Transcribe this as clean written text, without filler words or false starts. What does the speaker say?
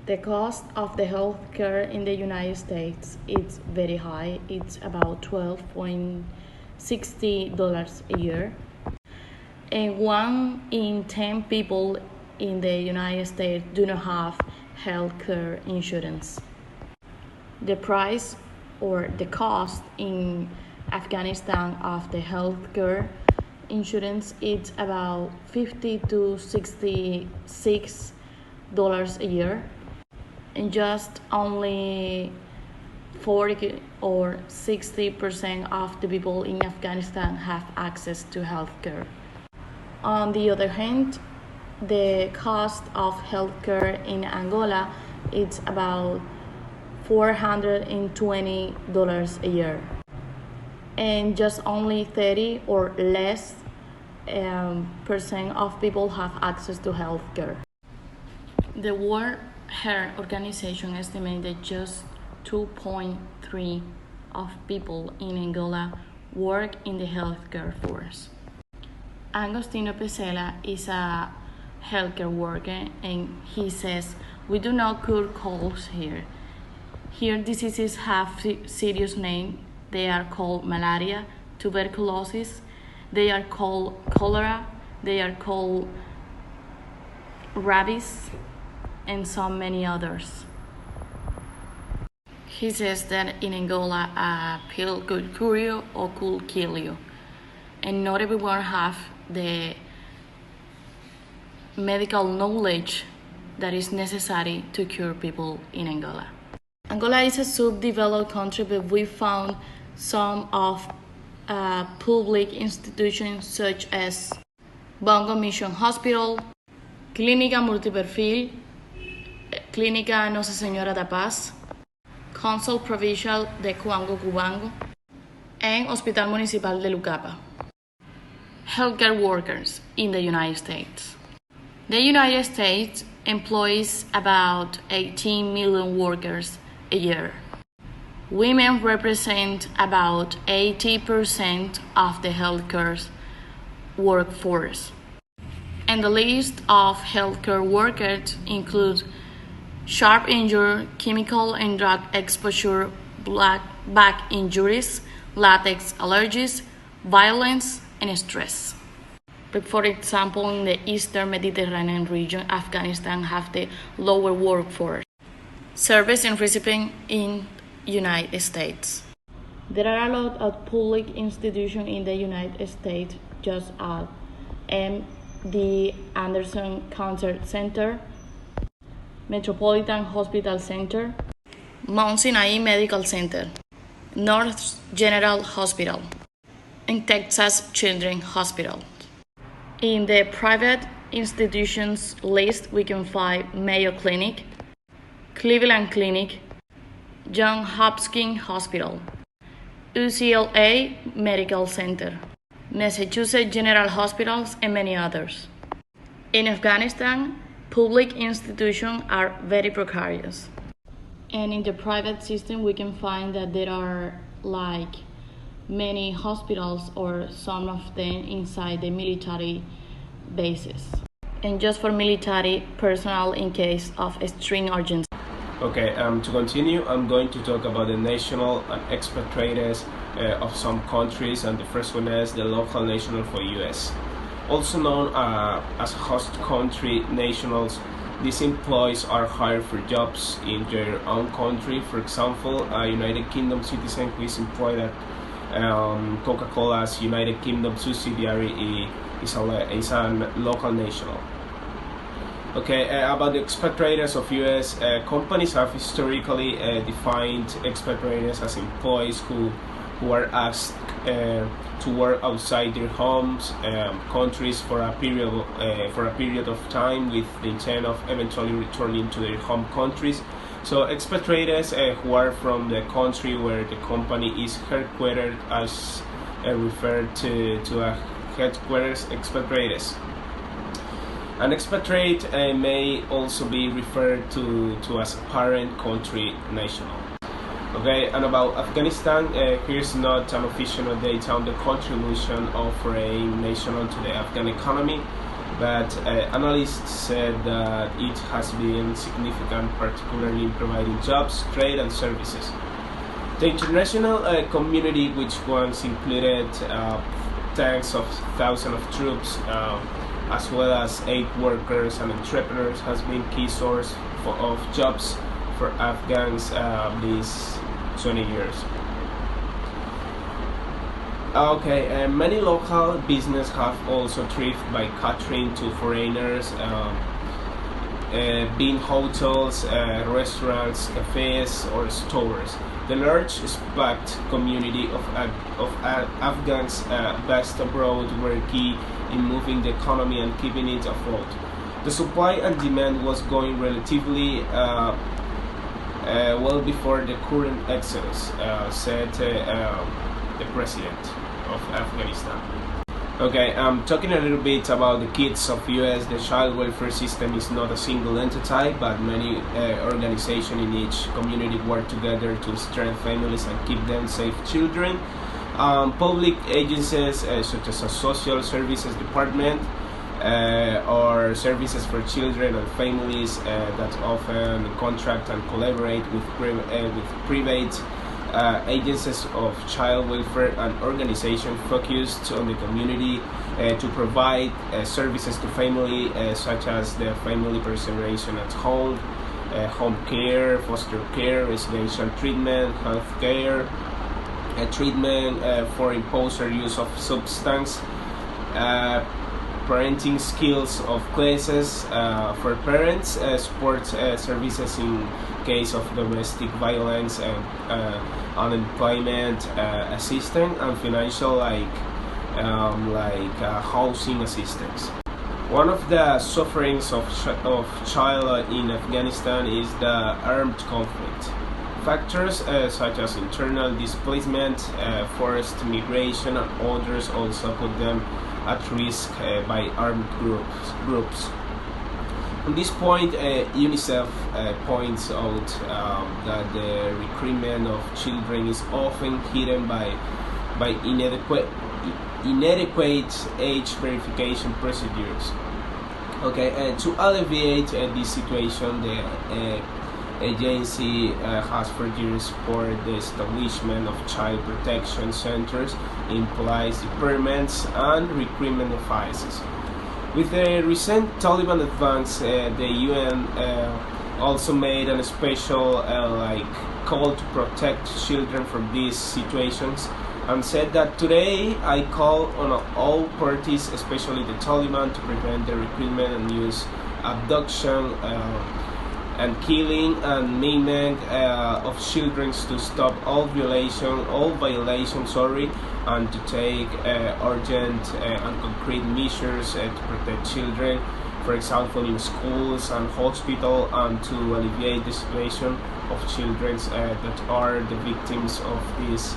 The cost of the healthcare in the United States is very high. It's about $12.60 a year. And 1 in 10 people in the United States do not have healthcare insurance. The price or the cost in Afghanistan of the healthcare insurance is about $50 to $66 a year, and just only 40 or 60% of the people in Afghanistan have access to healthcare. On the other hand, the cost of healthcare in Angola is about $420 a year, and just only 30 or less percent of people have access to healthcare. The World Health Organization estimates that just 2.3% of people in Angola work in the healthcare force. Agostino Pesela is a healthcare worker, and he says, "We do not cure colds here. Here diseases have serious names. They are called malaria, tuberculosis, they are called cholera, they are called rabies, and so many others." He says that in Angola, a pill could cure you or could kill you, and not everyone have the medical knowledge that is necessary to cure people in Angola. Angola is a subdeveloped country, but we found some of public institutions such as Bongo Mission Hospital, Clínica Multiperfil, Clínica Nossa Senhora da Paz, Consul Provincial de Cubango, and Hospital Municipal de Lucapa. Healthcare workers in the United States. The United States employs about 18 million workers a year. Women represent about 80% of the healthcare workforce. And the list of healthcare workers includes sharp injury, chemical and drug exposure, back injuries, latex allergies, violence, and stress. But for example, in the Eastern Mediterranean region, Afghanistan have the lower workforce. Service and recipient in United States. There are a lot of public institutions in the United States, just as MD Anderson Cancer Center, Metropolitan Hospital Center, Mount Sinai Medical Center, North General Hospital, and Texas Children's Hospital. In the private institutions list, we can find Mayo Clinic, Cleveland Clinic, Johns Hopkins Hospital, UCLA Medical Center, Massachusetts General Hospitals, and many others. In Afghanistan, public institutions are very precarious. And in the private system, we can find that there are many hospitals, or some of them inside the military bases, and just for military personnel in case of extreme urgency. Okay, to continue, I'm going to talk about the national and expat traders of some countries, and the first one is the local national for US. Also known as host country nationals, these employees are hired for jobs in their own country. For example, a United Kingdom citizen who is employed at Coca-Cola's United Kingdom subsidiary is a local national. Okay, about the expat traders of US, companies have historically defined expat traders as employees who are asked to work outside their homes countries for a period of time with the intent of eventually returning to their home countries. So expat traders who are from the country where the company is headquartered as referred to a headquarters expat traders. An expatriate may also be referred to as a parent country national. Okay, and about Afghanistan, here's not an official data on the contribution of foreign national to the Afghan economy, but analysts said that it has been significant, particularly in providing jobs, trade, and services. The international community, which once included tens of thousands of troops, as well as aid workers and entrepreneurs, has been key source of jobs for Afghans these 20 years. Okay, many local businesses have also thrived by catering to foreigners, being hotels, restaurants, cafes, or stores. The large expat community of Afghans based abroad were key in moving the economy and keeping it afloat. The supply and demand was going relatively well before the current exodus, said the president of Afghanistan. Okay, talking a little bit about the kids of US. The child welfare system is not a single entity, but many organizations in each community work together to strengthen families and keep them safe children. Public agencies such as a social services department or services for children and families that often contract and collaborate with private agencies of child welfare and organizations focused on the community to provide services to family such as the family preservation at home, home care, foster care, residential treatment, health care, treatment for imposed or use of substance, parenting skills of classes for parents, support services in case of domestic violence and unemployment assistance, and financial housing assistance. One of the sufferings of child in Afghanistan is the armed conflict. Factors such as internal displacement, forced migration, and others also put them at risk by armed groups. On this point, UNICEF points out that the recruitment of children is often hidden by inadequate age verification procedures. Okay, to alleviate this situation, the agency has for years supported the establishment of child protection centers in police departments and recruitment offices. With the recent Taliban advance, the UN also made a special call to protect children from these situations, and said that today I call on all parties, especially the Taliban, to prevent the recruitment and use, abduction, and killing and maiming of children, to stop all violations, and to take urgent and concrete measures to protect children, for example in schools and hospitals, and to alleviate the situation of children that are the victims of this